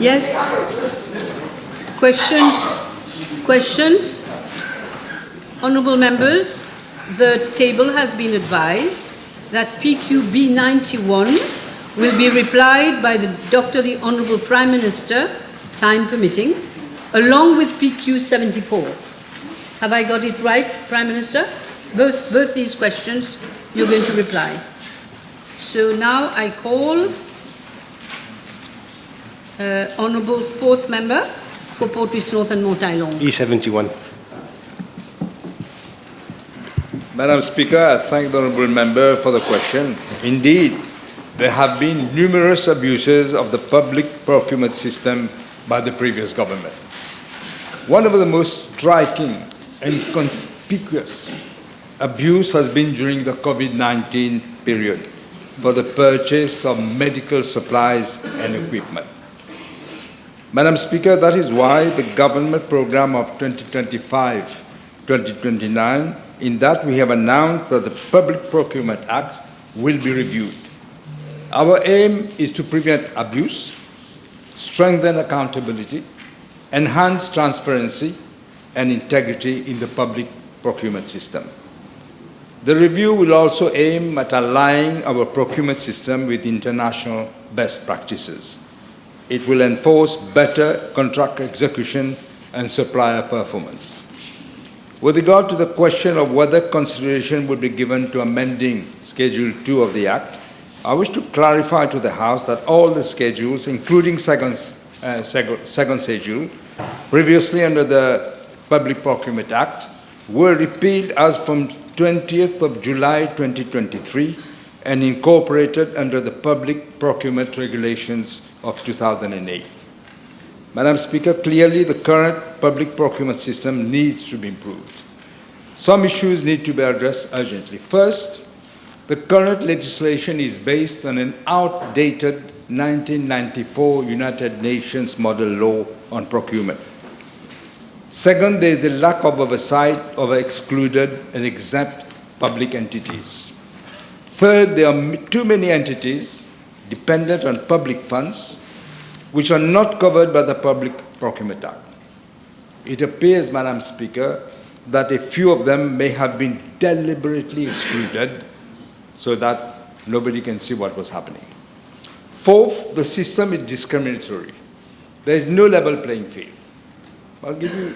Yes? Questions? Honourable members, the table has been advised that PQB 91 will be replied by the Honourable Prime Minister, time permitting, along with PQ 74. Have I got it right, Prime Minister? Both these questions you're going to reply. So now I call Honourable Fourth Member for Portrush North and Montaillon. E71. Madam Speaker, I thank the Honourable Member for the question. Indeed, there have been numerous abuses of the public procurement system by the previous government. One of the most striking and conspicuous abuse has been during the COVID-19 period for the purchase of medical supplies and equipment. Madam Speaker, that is why the government program of 2025-2029, in that we have announced that the Public Procurement Act will be reviewed. Our aim is to prevent abuse, strengthen accountability, enhance transparency and integrity in the public procurement system. The review will also aim at aligning our procurement system with international best practices. It will enforce better contract execution and supplier performance. With regard to the question of whether consideration would be given to amending Schedule 2 of the Act, I wish to clarify to the House that all the schedules, including second schedule, previously under the Public Procurement Act, were repealed as from 20th of July 2023 and incorporated under the Public Procurement Regulations of 2008. Madam Speaker, clearly the current public procurement system needs to be improved. Some issues need to be addressed urgently. First, the current legislation is based on an outdated 1994 United Nations model law on procurement. Second, there is a lack of oversight over excluded and exempt public entities. Third, there are too many entities dependent on public funds which are not covered by the Public Procurement Act. It appears, Madam Speaker, that a few of them may have been deliberately excluded so that nobody can see what was happening. Fourth, the system is discriminatory. There is no level playing field. I'll give you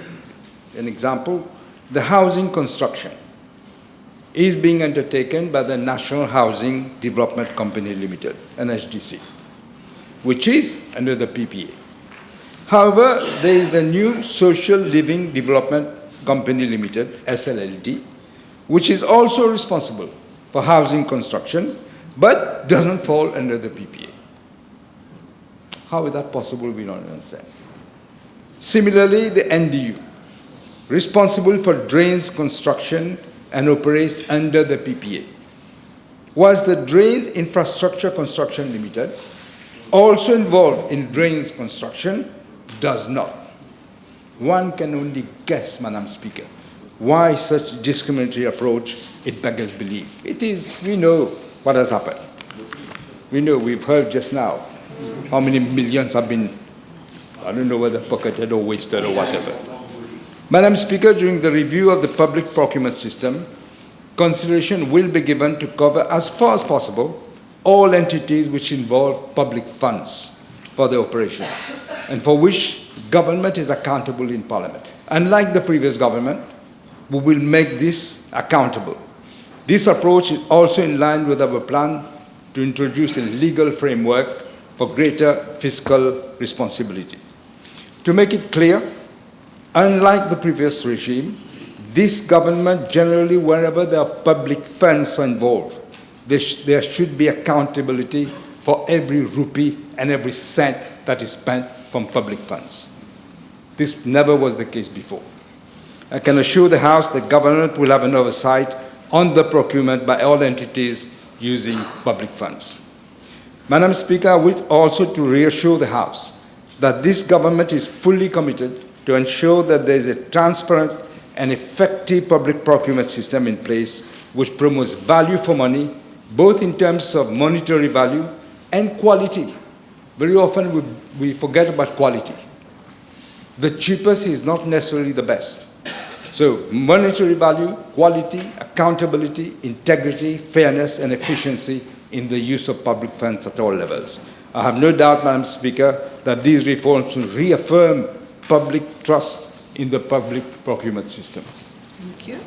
an example. The housing construction is being undertaken by the National Housing Development Company Limited, NHDC, which is under the PPA. However, there is the new Social Living Development Company Limited, SLLD, which is also responsible for housing construction, but doesn't fall under the PPA. How is that possible? We don't understand. Similarly, the NDU, responsible for drains construction and operates under the PPA, was the Drains Infrastructure Construction Limited, also involved in drains construction, does not. One can only guess, Madam Speaker, why such discriminatory approach. It beggars belief. It is, we know what has happened. We know, we've heard just now how many millions have been, I don't know whether pocketed or wasted or whatever. Madam Speaker, during the review of the public procurement system, consideration will be given to cover as far as possible all entities which involve public funds for the operations and for which government is accountable in Parliament. Unlike the previous government, we will make this accountable. This approach is also in line with our plan to introduce a legal framework for greater fiscal responsibility. To make it clear, unlike the previous regime, this government generally, wherever there are public funds involved, there should be accountability for every rupee and every cent that is spent from public funds. This never was the case before. I can assure the House that government will have an oversight on the procurement by all entities using public funds. Madam Speaker, I wish also to reassure the House that this government is fully committed to ensure that there is a transparent and effective public procurement system in place which promotes value for money, both in terms of monetary value and quality very often we forget about quality. The cheapest is not necessarily the best. So monetary value, quality, accountability, integrity, fairness, and efficiency in the use of public funds at all levels. I have no doubt, Madam Speaker, that these reforms will reaffirm public trust in the public procurement system. Thank you.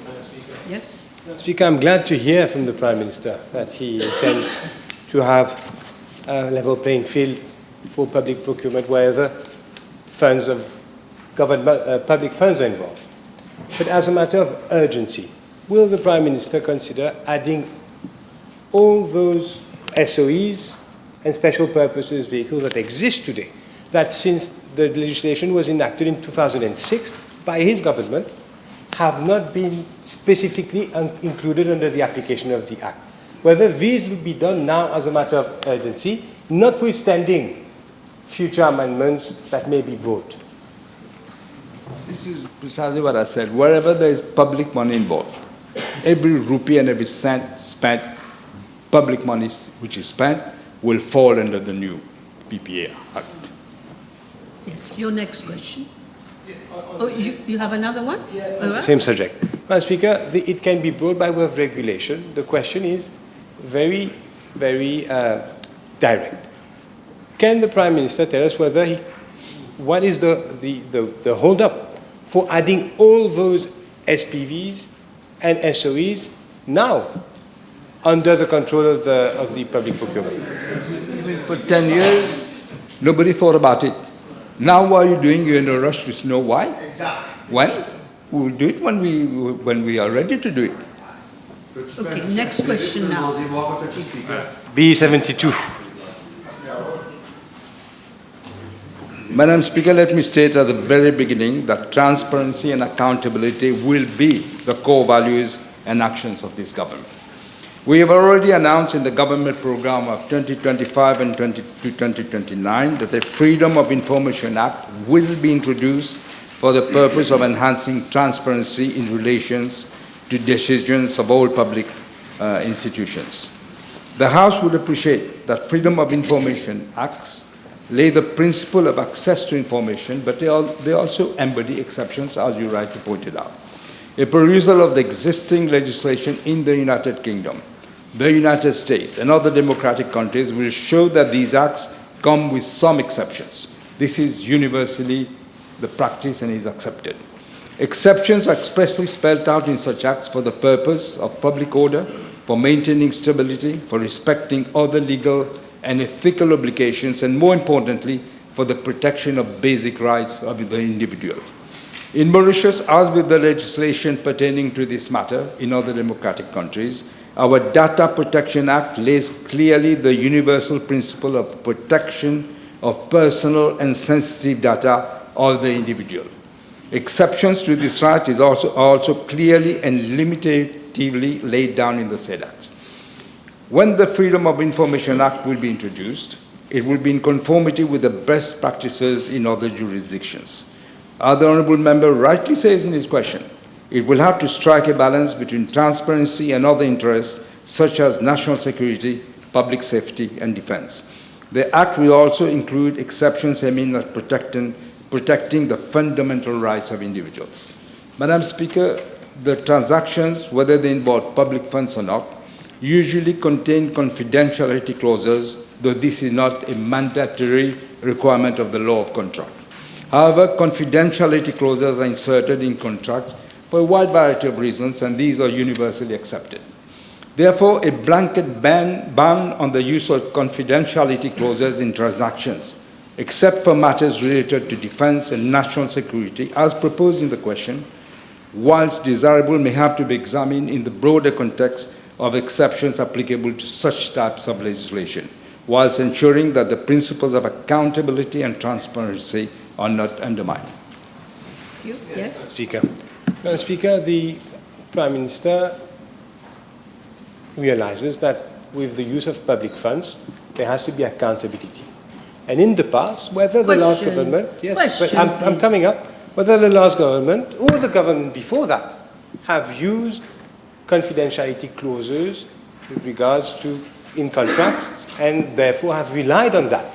Yes. Speaker, I'm glad to hear from the Prime Minister that he intends to have a level playing field for public procurement wherever funds of government, public funds are involved. But as a matter of urgency, will the Prime Minister consider adding all those SOEs and special purposes vehicles that exist today, that since the legislation was enacted in 2006 by his government, have not been specifically included under the application of the Act? Whether these will be done now as a matter of urgency, notwithstanding future amendments that may be brought. This is precisely what I said. Wherever there is public money involved, every rupee and every cent spent, public money which is spent, will fall under the new PPA Act. Yes, your next question. Oh, you have another one? All right. Same subject. Madam Speaker, it can be brought by way of regulation. The question is very, very direct. Can the Prime Minister tell us whether what is the hold-up for adding all those SPVs and SOEs now under the control of the public procurement? For 10 years, nobody thought about it. Now what are you doing? You're in a rush to know why? Exactly. When? We will do it when we are ready to do it. Okay, next question now. B72. Madam Speaker, let me state at the very beginning that transparency and accountability will be the core values and actions of this government. We have already announced in the government program of 2025 and 2029 that the Freedom of Information Act will be introduced for the purpose of enhancing transparency in relations to decisions of all public institutions. The House would appreciate that Freedom of Information Acts lay the principle of access to information, but they also embody exceptions, as you rightly pointed out. A perusal of the existing legislation in the United Kingdom, the United States, and other democratic countries will show that these acts come with some exceptions. This is universally the practice and is accepted. Exceptions are expressly spelled out in such acts for the purpose of public order, for maintaining stability, for respecting other legal and ethical obligations, and more importantly, for the protection of basic rights of the individual. In Mauritius, as with the legislation pertaining to this matter in other democratic countries, our Data Protection Act lays clearly the universal principle of protection of personal and sensitive data of the individual. Exceptions to this right is also clearly and limitatively laid down in the said Act. When the Freedom of Information Act will be introduced, it will be in conformity with the best practices in other jurisdictions. As the Honourable Member rightly says in his question, it will have to strike a balance between transparency and other interests such as national security, public safety, and defence. The Act will also include exceptions aiming at protecting the fundamental rights of individuals. Madam Speaker, the transactions, whether they involve public funds or not, usually contain confidentiality clauses, though this is not a mandatory requirement of the law of contract. However, confidentiality clauses are inserted in contracts for a wide variety of reasons, and these are universally accepted. Therefore, a blanket ban on the use of confidentiality clauses in transactions, except for matters related to defence and national security, as proposed in the question, whilst desirable, may have to be examined in the broader context of exceptions applicable to such types of legislation, whilst ensuring that the principles of accountability and transparency are not undermined. Yes? Speaker. Madam Speaker, the Prime Minister realizes that with the use of public funds, there has to be accountability. And in the past, whether the last government, yes, but I'm coming up, whether the last government or the government before that have used confidentiality clauses with regards to in contracts and therefore have relied on that.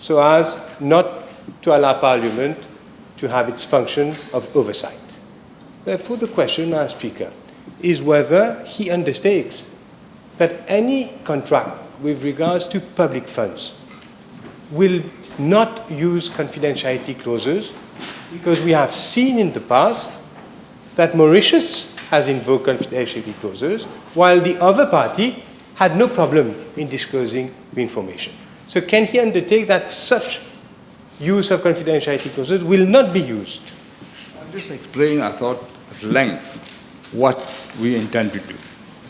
so as not to allow Parliament to have its function of oversight. Therefore, the question, Madam Speaker, is whether he undertakes that any contract with regards to public funds will not use confidentiality clauses, because we have seen in the past that Mauritius has invoked confidentiality clauses, while the other party had no problem in disclosing the information. So can he undertake that such use of confidentiality clauses will not be used? I'm just explaining, I thought, at length what we intend to do.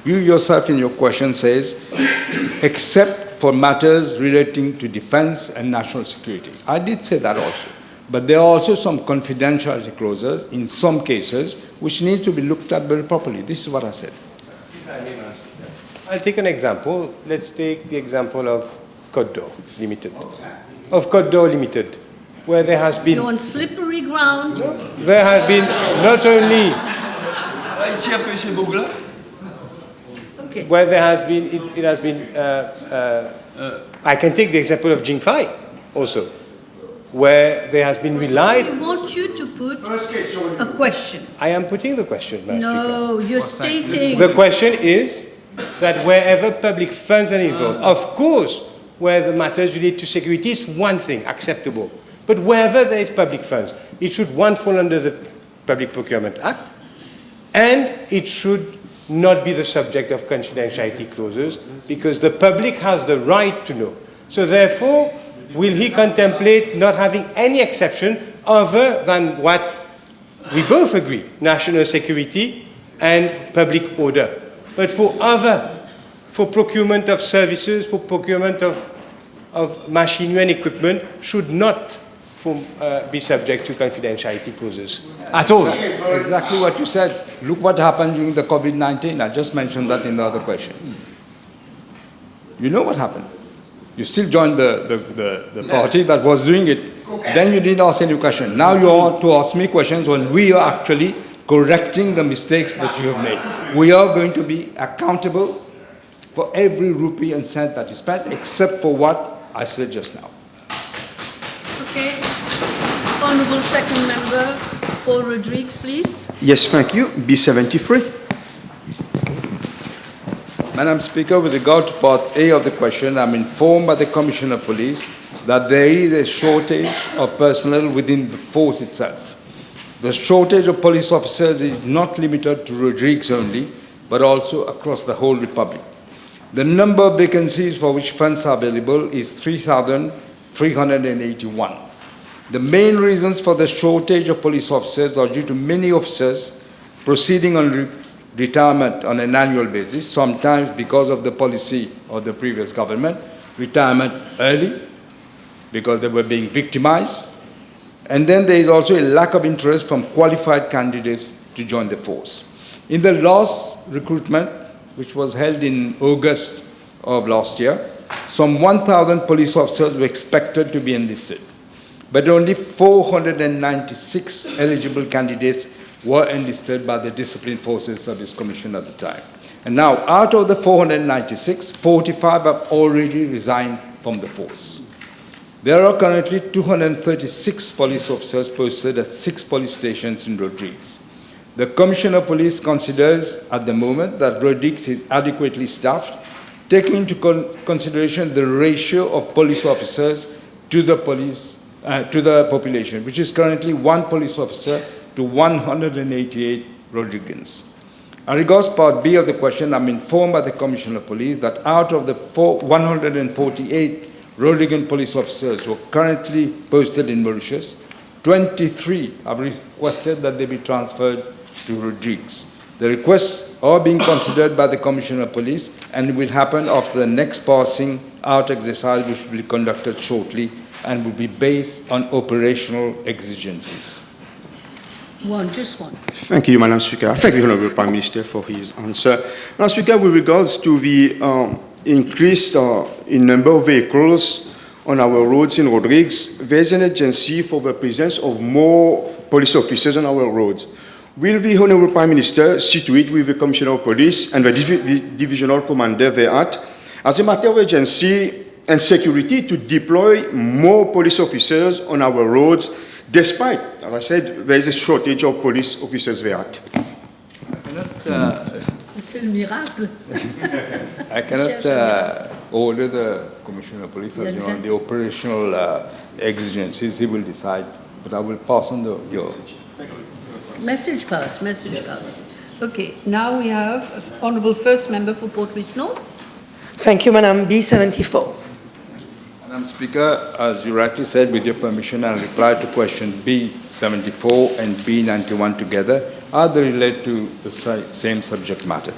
You yourself in your question says, except for matters relating to defense and national security. I did say that also. But there are also some confidentiality clauses in some cases which need to be looked at very properly. This is what I said. I'll take an example. Let's take the example of Côte d'Or Limited. Of Côte d'Or Limited, where there has been... You're on slippery ground. There has been not only... Okay. Where there has been... It has been... I can take the example of Jingfai also, where there has been relied... I want you to put a question. I am putting the question, Madam Speaker. No, you're stating... The question is that wherever public funds are involved, of course, where the matters relate to security is one thing, acceptable. But wherever there is public funds, it should, one, fall under the Public Procurement Act, and it should not be the subject of confidentiality clauses, because the public has the right to know. So therefore, will he contemplate not having any exception other than what we both agree, national security and public order? But for procurement of services, for procurement of machinery and equipment, should not be subject to confidentiality clauses at all. Exactly what you said. Look what happened during the COVID-19. I just mentioned that in the other question. You know what happened. You still joined the party that was doing it. Then you didn't ask any question. Now you want to ask me questions when we are actually correcting the mistakes that you have made. We are going to be accountable for every rupee and cent that is spent, except for what I said just now. Okay. Honourable second member for Rodrigues, please. Yes, thank you. B73. Madam Speaker, with regard to part A of the question, I'm informed by the Commissioner of Police that there is a shortage of personnel within the force itself. The shortage of police officers is not limited to Rodrigues only, but also across the whole Republic. The number of vacancies for which funds are available is 3,381. The main reasons for the shortage of police officers are due to many officers proceeding on retirement on an annual basis, sometimes because of the policy of the previous government, retirement early, because they were being victimized. And then there is also a lack of interest from qualified candidates to join the force. In the last recruitment, which was held in August of last year, some 1,000 police officers were expected to be enlisted, but only 496 eligible candidates were enlisted by the Disciplined Forces Service Commission at the time. And now, out of the 496, 45 have already resigned from the force. There are currently 236 police officers posted at 6 police stations in Rodrigues. The Commissioner of Police considers at the moment that Rodrigues is adequately staffed, taking into consideration the ratio of police officers to the population, which is currently 1 police officer to 188 Rodriguans. As regards part B of the question, I'm informed by the Commissioner of Police that out of the 148 Rodrigan police officers who are currently posted in Mauritius, 23 have requested that they be transferred to Rodrigues. The requests are being considered by the Commissioner of Police and will happen after the next passing out exercise, which will be conducted shortly and will be based on operational exigencies. Just one. Thank you, Madam Speaker. I thank the Honourable Prime Minister for his answer. Madam Speaker, with regards to the increase in number of vehicles on our roads in Rodrigues, there's an agency for the presence of more police officers on our roads. Will the Honourable Prime Minister situate with the Commissioner of Police and the Divisional Commander thereat? As a matter of urgency, and security to deploy more police officers on our roads, despite, as I said, there is a shortage of police officers there. C'est le miracle. I cannot order the Commissioner of Police as on the operational exigencies. He will decide, but I will pass on your Message pass. Okay, now we have Honourable First Member for Port-Louis North. Thank you, Madam. B74. Madam Speaker, as you rightly said, with your permission, I'll reply to question B74 and B91 together, as they relate to the same subject matter.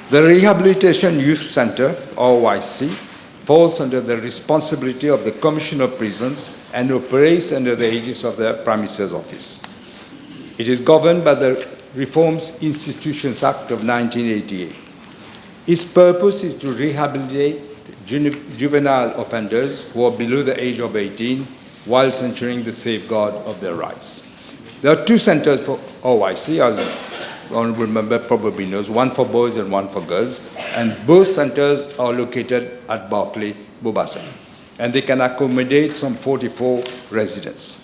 The Rehabilitation Youth Centre, RYC, falls under the responsibility of the Commissioner of Prisons and operates under the aegis of the Prime Minister's Office. It is governed by the Reforms Institutions Act of 1988. Its purpose is to rehabilitate juvenile offenders who are below the age of 18 whilst ensuring the safeguard of their rights. There are two centres for RYC, as the Honourable Member probably knows, one for boys and one for girls, and both centres are located at Barclay, Bobassa, and they can accommodate some 44 residents.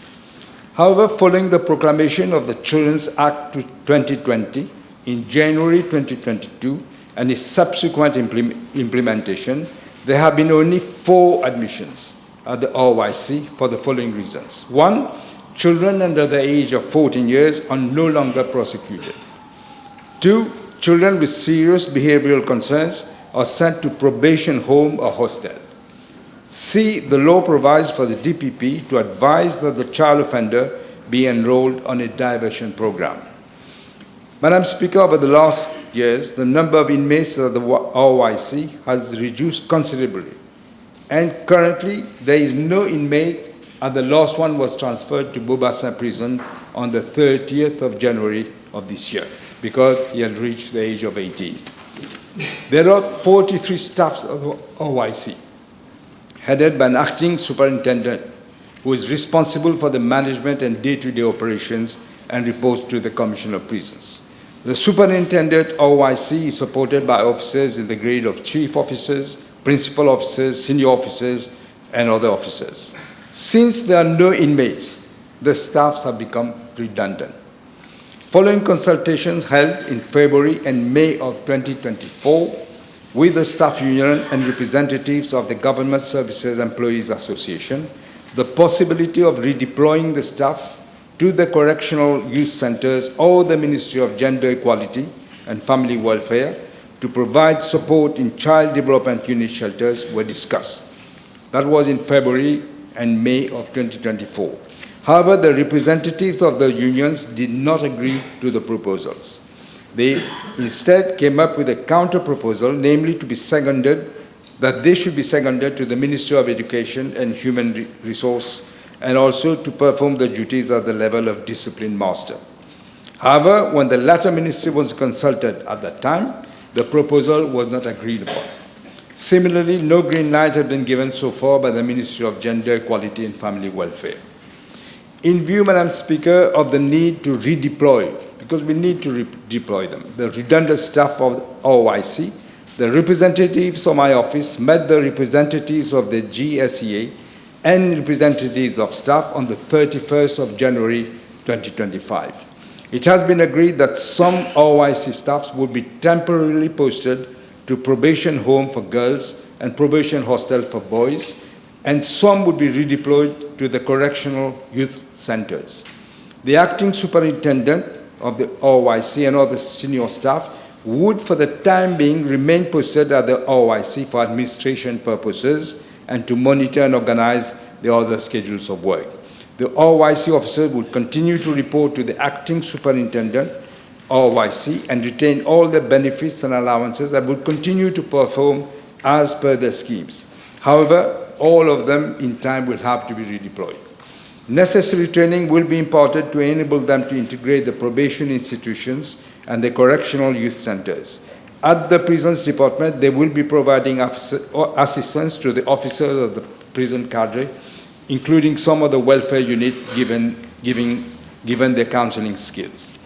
However, following the proclamation of the Children's Act 2020 in January 2022 and its subsequent implementation, there have been only 4 admissions at the RYC for the following reasons. 1, children under the age of 14 years are no longer prosecuted. 2, children with serious behavioral concerns are sent to probation home or hostel. C, the law provides for the DPP to advise that the child offender be enrolled on a diversion program. Madam Speaker, over the last years, the number of inmates at the RYC has reduced considerably. And currently, there is no inmate, and the last one was transferred to Bobassa Prison on the 30th of January of this year, because he had reached the age of 18. There are 43 staffs of the RYC, headed by an acting superintendent who is responsible for the management and day-to-day operations and reports to the Commissioner of Prisons. The superintendent RYC is supported by officers in the grade of chief officers, principal officers, senior officers, and other officers. Since there are no inmates, the staffs have become redundant. Following consultations held in February and May of 2024, with the staff union and representatives of the Government Services Employees Association, the possibility of redeploying the staff to the correctional youth centres or the Ministry of Gender Equality and Family Welfare to provide support in child development unit shelters were discussed. That was in February and May of 2024. However, the representatives of the unions did not agree to the proposals. They instead came up with a counter-proposal, namely to be seconded, that they should be seconded to the Ministry of Education and Human Resource, and also to perform the duties at the level of discipline master. However, when the latter ministry was consulted at that time, the proposal was not agreed upon. Similarly, no green light had been given so far by the Ministry of Gender Equality and Family Welfare. In view, Madam Speaker, of the need to redeploy, because we need to redeploy them, the redundant staff of RYC, the representatives of my office met the representatives of the GSEA and representatives of staff on the 31st of January 2025. It has been agreed that some RYC staffs would be temporarily posted to probation home for girls and probation hostel for boys, and some would be redeployed to the correctional youth centres. The acting superintendent of the RYC and other senior staff would, for the time being, remain posted at the RYC for administration purposes and to monitor and organize the other schedules of work. The RYC officers would continue to report to the acting superintendent, RYC, and retain all the benefits and allowances and would continue to perform as per their schemes. However, all of them in time will have to be redeployed. Necessary training will be imparted to enable them to integrate the probation institutions and the correctional youth centres. At the prisons department, they will be providing assistance to the officers of the prison cadre, including some of the welfare unit given their counselling skills.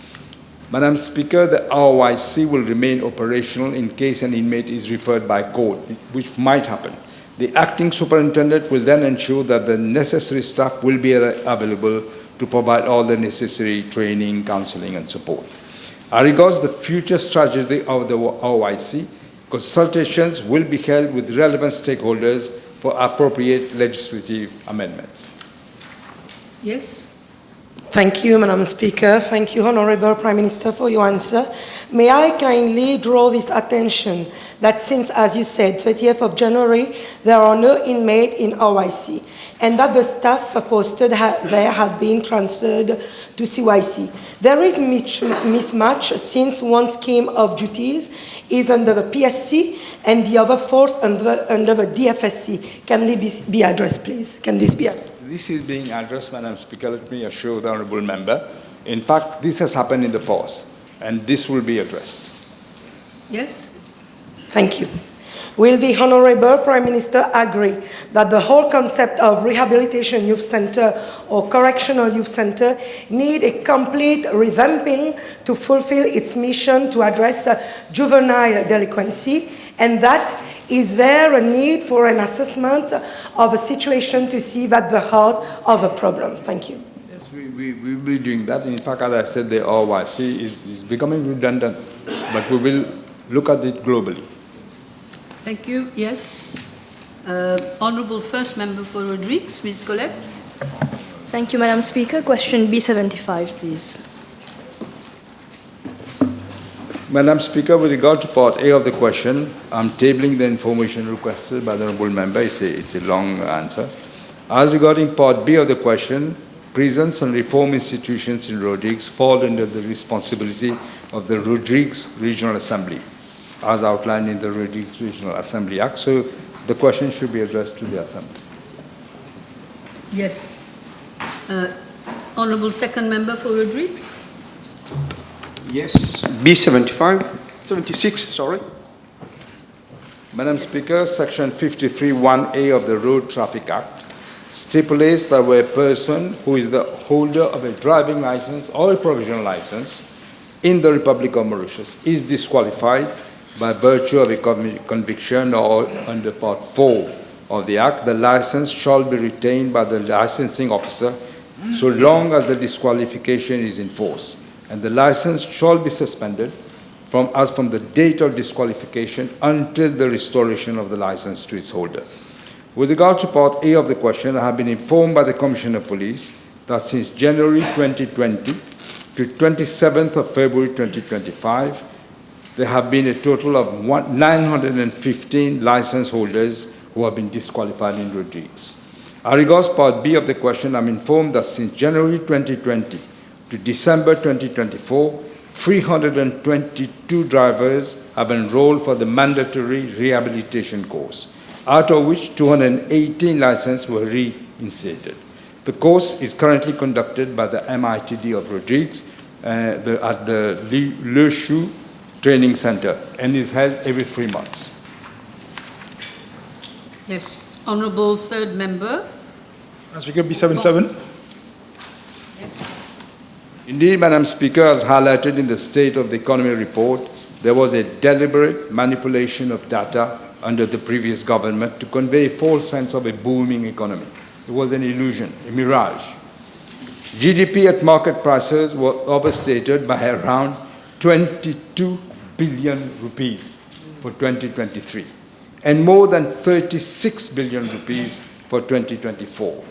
Madam Speaker, the RYC will remain operational in case an inmate is referred by court, which might happen. The acting superintendent will then ensure that the necessary staff will be available to provide all the necessary training, counseling, and support. As regards the future strategy of the RYC, consultations will be held with relevant stakeholders for appropriate legislative amendments. Yes. Thank you, Madam Speaker. Thank you, Honourable Prime Minister, for your answer. May I kindly draw this attention that since, as you said, 30th of January, there are no inmates in RYC, and that the staff posted there have been transferred to CYC. There is mismatch since one scheme of duties is under the PSC and the other force under the DFSC. Can this be addressed, please? Can this be addressed? This is being addressed, Madam Speaker. Let me assure the Honourable Member. In fact, this has happened in the past, and this will be addressed. Yes. Thank you. Will the Honourable Prime Minister agree that the whole concept of Rehabilitation Youth Centre or Correctional Youth Centre need a complete revamping to fulfill its mission to address juvenile delinquency, and that is there a need for an assessment of a situation to see at the heart of a problem? Thank you. Yes, we will be doing that. In fact, as I said, the RYC is becoming redundant, but we will look at it globally. Thank you. Yes. Honourable First Member for Rodrigues, Ms. Colette. Thank you, Madam Speaker. Question B75, please. Madam Speaker, with regard to Part A of the question, I'm tabling the information requested by the Honourable Member. It's a long answer. As regarding Part B of the question, prisons and reform institutions in Rodrigues fall under the responsibility of the Rodrigues Regional Assembly, as outlined in the Rodrigues Regional Assembly Act. So the question should be addressed to the Assembly. Yes. Honourable Second Member for Rodrigues. Yes. B75, 76, sorry. Madam Speaker, Section 53(1)(a) of the Road Traffic Act stipulates that where a person who is the holder of a driving license or a provisional license in the Republic of Mauritius is disqualified by virtue of a conviction or under Part 4 of the Act, the license shall be retained by the licensing officer so long as the disqualification is in force, and the license shall be suspended from the date of disqualification until the restoration of the license to its holder. With regard to Part A of the question, I have been informed by the Commissioner of Police that since January 2020 to 27th of February 2025, there have been a total of 915 license holders who have been disqualified in Rodrigues. As regards Part B of the question, I'm informed that since January 2020 to December 2024, 322 drivers have enrolled for the mandatory rehabilitation course, out of which 218 licenses were reinstated. The course is currently conducted by the MITD of Rodrigues at the Le Chou Training Center and is held every 3 months. Yes. Honourable Third Member. Speaker, B77. Yes. Indeed, Madam Speaker, as highlighted in the State of the Economy report, there was a deliberate manipulation of data under the previous government to convey a false sense of a booming economy. It was an illusion, a mirage. GDP at market prices was overstated by around 22 billion rupees for 2023 and more than 36 billion rupees for 2024.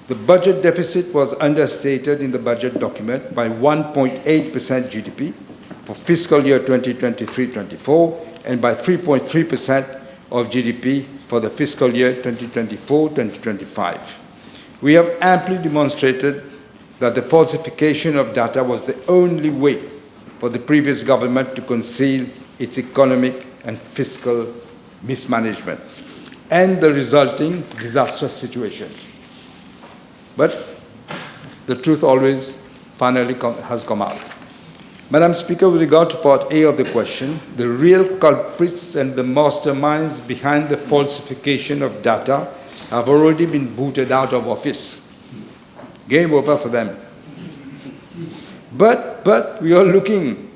The budget deficit was understated in the budget document by 1.8% GDP for fiscal year 2023-24 and by 3.3% of GDP for the fiscal year 2024-2025. We have amply demonstrated that the falsification of data was the only way for the previous government to conceal its economic and fiscal mismanagement and the resulting disastrous situation. But the truth always finally has come out. Madam Speaker, with regard to Part A of the question, the real culprits and the masterminds behind the falsification of data have already been booted out of office. Game over for them. But we are looking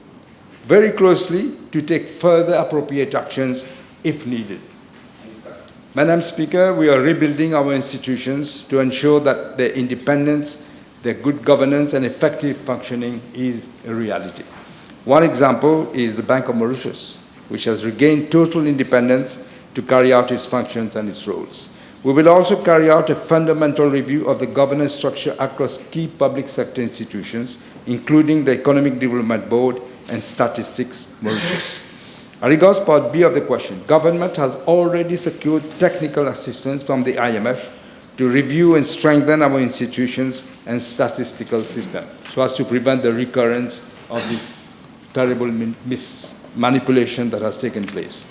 very closely to take further appropriate actions if needed. Madam Speaker, we are rebuilding our institutions to ensure that their independence, their good governance and effective functioning is a reality. One example is the Bank of Mauritius, which has regained total independence to carry out its functions and its roles. We will also carry out a fundamental review of the governance structure across key public sector institutions, including the Economic Development Board and Statistics Mauritius. As regards Part B of the question, government has already secured technical assistance from the IMF to review and strengthen our institutions and statistical system so as to prevent the recurrence of this terrible manipulation that has taken place.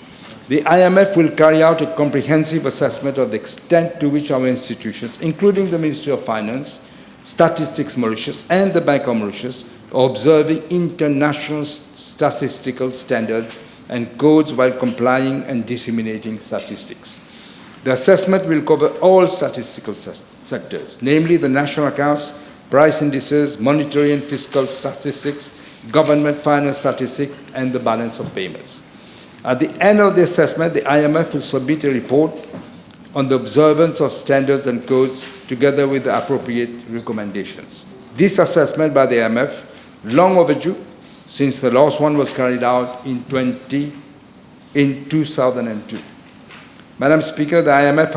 The IMF will carry out a comprehensive assessment of the extent to which our institutions, including the Ministry of Finance, Statistics Mauritius, and the Bank of Mauritius, are observing international statistical standards and codes while complying and disseminating statistics. The assessment will cover all statistical sectors, namely the national accounts, price indices, monetary and fiscal statistics, government finance statistics, and the balance of payments. At the end of the assessment, the IMF will submit a report on the observance of standards and codes together with the appropriate recommendations. This assessment by the IMF, long overdue, since the last one was carried out in 2002. Madam Speaker, the IMF,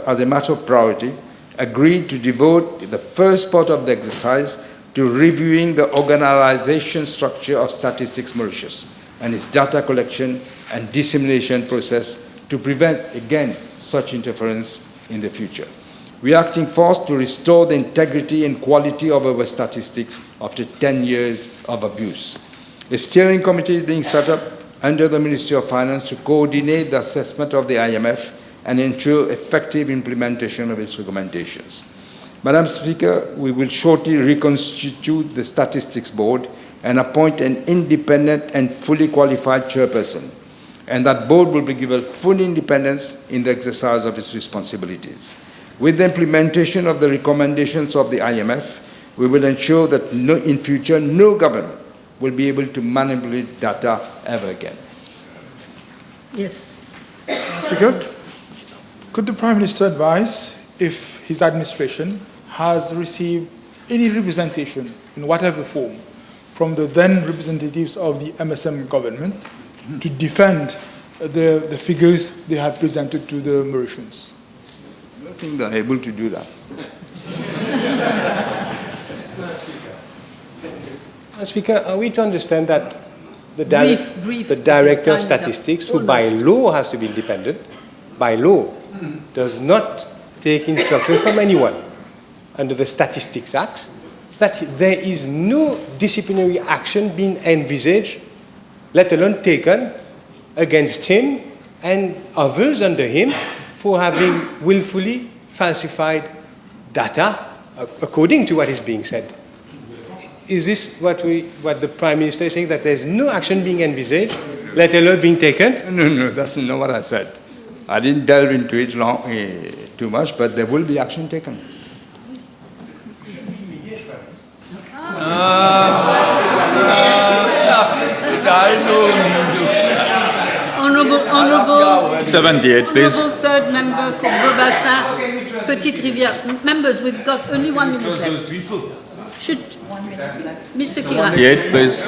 as a matter of priority, agreed to devote the first part of the exercise to reviewing the organization structure of Statistics Mauritius and its data collection and dissemination process to prevent, again, such interference in the future. We are acting fast to restore the integrity and quality of our statistics after 10 years of abuse. A steering committee is being set up under the Ministry of Finance to coordinate the assessment of the IMF and ensure effective implementation of its recommendations. Madam Speaker, we will shortly reconstitute the Statistics Board and appoint an independent and fully qualified chairperson, and that board will be given full independence in the exercise of its responsibilities. With the implementation of the recommendations of the IMF, we will ensure that in future no government will be able to manipulate data ever again. Yes. Speaker, could the Prime Minister advise if his administration has received any representation in whatever form from the then representatives of the MSM government to defend the figures they have presented to the Mauritians? I don't think they're able to do that. Speaker, are we to understand that the Brief. the Director of Time's up. Statistics, who by law has to be independent, by law, does not take instructions from anyone under the Statistics Act, that there is no disciplinary action being envisaged, let alone taken, against him and others under him for having willfully falsified data, according to what is being said? Is this what the Prime Minister is saying, that there's no action being envisaged, let alone being taken? No, that's not what I said. I didn't delve into it too much, but there will be action taken. Honourable 78, please. Honourable third member for Beaubassin, Petite Rivière. Members, we've got only 1 minute left. Should 1 minute left. Mr. Kiran. 78, please.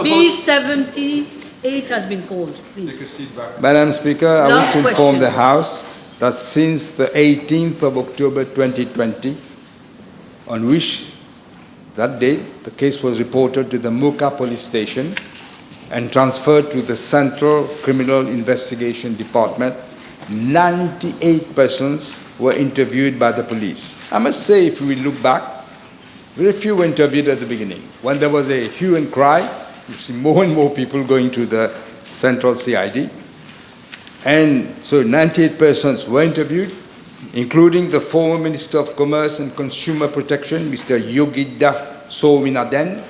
B78 has been called, please. Madam Speaker, I Last wish to inform question. the House that since the 18th of October 2020, on which that date the case was reported to the Mocha police station and transferred to the Central Criminal Investigation Department, 98 persons were interviewed by the police. I must say, if we look back, very few were interviewed at the beginning. When there was a hue and cry, you see more and more people going to the Central CID. And so 98 persons were interviewed, including the former Minister of Commerce and Consumer Protection, Mr. Yogida Sominaden.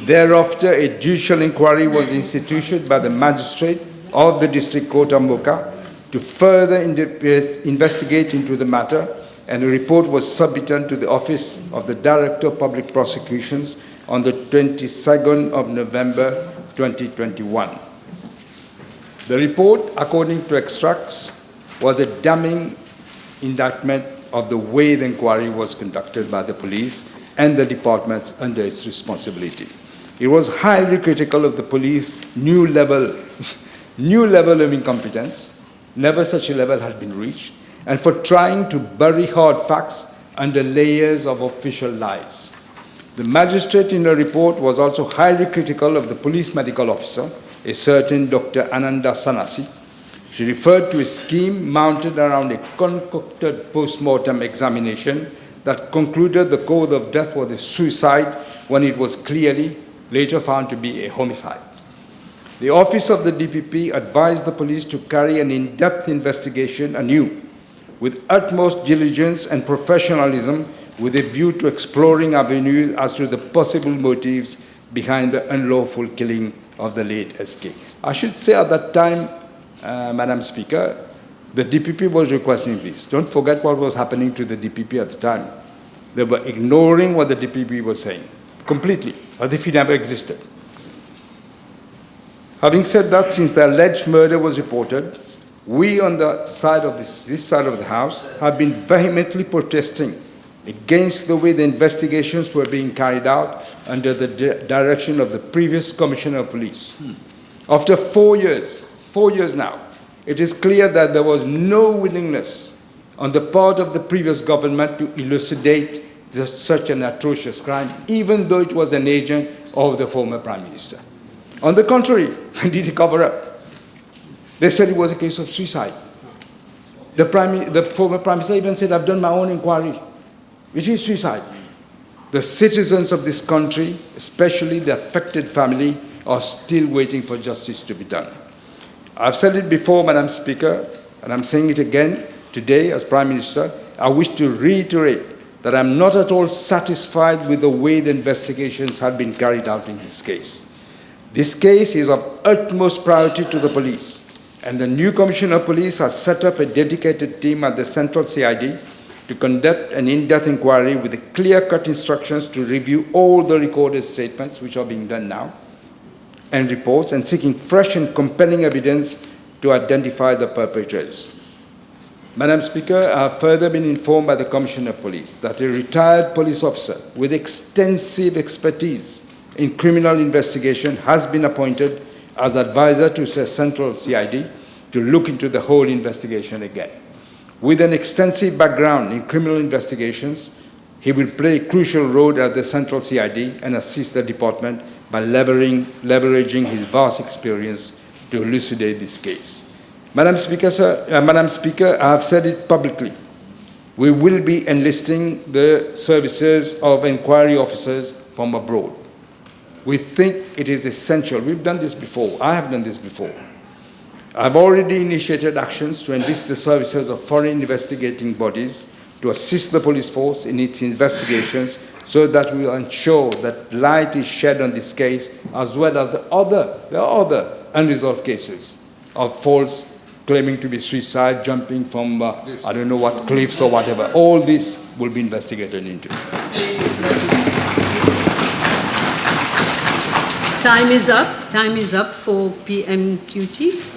Thereafter, a judicial inquiry was instituted by the magistrate of the District Court of Mocha to further investigate into the matter, and a report was submitted to the Office of the Director of Public Prosecutions on the 22nd of November 2021. The report, according to extracts, was a damning indictment of the way the inquiry was conducted by the police and the departments under its responsibility. It was highly critical of the police's new level of incompetence. Never such a level had been reached, and for trying to bury hard facts under layers of official lies. The magistrate in her report was also highly critical of the police medical officer, a certain Dr. Ananda Sanasi. She referred to a scheme mounted around a concocted post-mortem examination that concluded the cause of death was a suicide when it was clearly later found to be a homicide. The office of the DPP advised the police to carry an in-depth investigation anew with utmost diligence and professionalism with a view to exploring avenues as to the possible motives behind the unlawful killing of the late SK. I should say at that time, Madam Speaker, the DPP was requesting this. Don't forget what was happening to the DPP at the time. They were ignoring what the DPP was saying, completely, as if it never existed. Having said that, since the alleged murder was reported, we on the side of this side of the House have been vehemently protesting against the way the investigations were being carried out under the direction of the previous Commissioner of Police. After 4 years now, it is clear that there was no willingness on the part of the previous government to elucidate such an atrocious crime, even though it was an agent of the former Prime Minister. On the contrary, they did a cover-up. They said it was a case of suicide. The former Prime Minister even said, I've done my own inquiry. It is suicide. The citizens of this country, especially the affected family, are still waiting for justice to be done. I've said it before, Madam Speaker, and I'm saying it again today as Prime Minister. I wish to reiterate that I'm not at all satisfied with the way the investigations have been carried out in this case. This case is of utmost priority to the police, and the new Commissioner of Police has set up a dedicated team at the Central CID to conduct an in-depth inquiry with the clear-cut instructions to review all the recorded statements, which are being done now, and reports, and seeking fresh and compelling evidence to identify the perpetrators. Madam Speaker, I have further been informed by the Commissioner of Police that a retired police officer with extensive expertise in criminal investigation has been appointed as advisor to the Central CID to look into the whole investigation again. With an extensive background in criminal investigations, he will play a crucial role at the Central CID and assist the department by leveraging his vast experience to elucidate this case. Madam Speaker, I have said it publicly. We will be enlisting the services of inquiry officers from abroad. We think it is essential. We've done this before. I have done this before. I've already initiated actions to enlist the services of foreign investigating bodies to assist the police force in its investigations so that we will ensure that light is shed on this case as well as the other unresolved cases of false claiming to be suicide, jumping from, I don't know what, cliffs or whatever. All this will be investigated into. Time is up. Time is up for PMQT.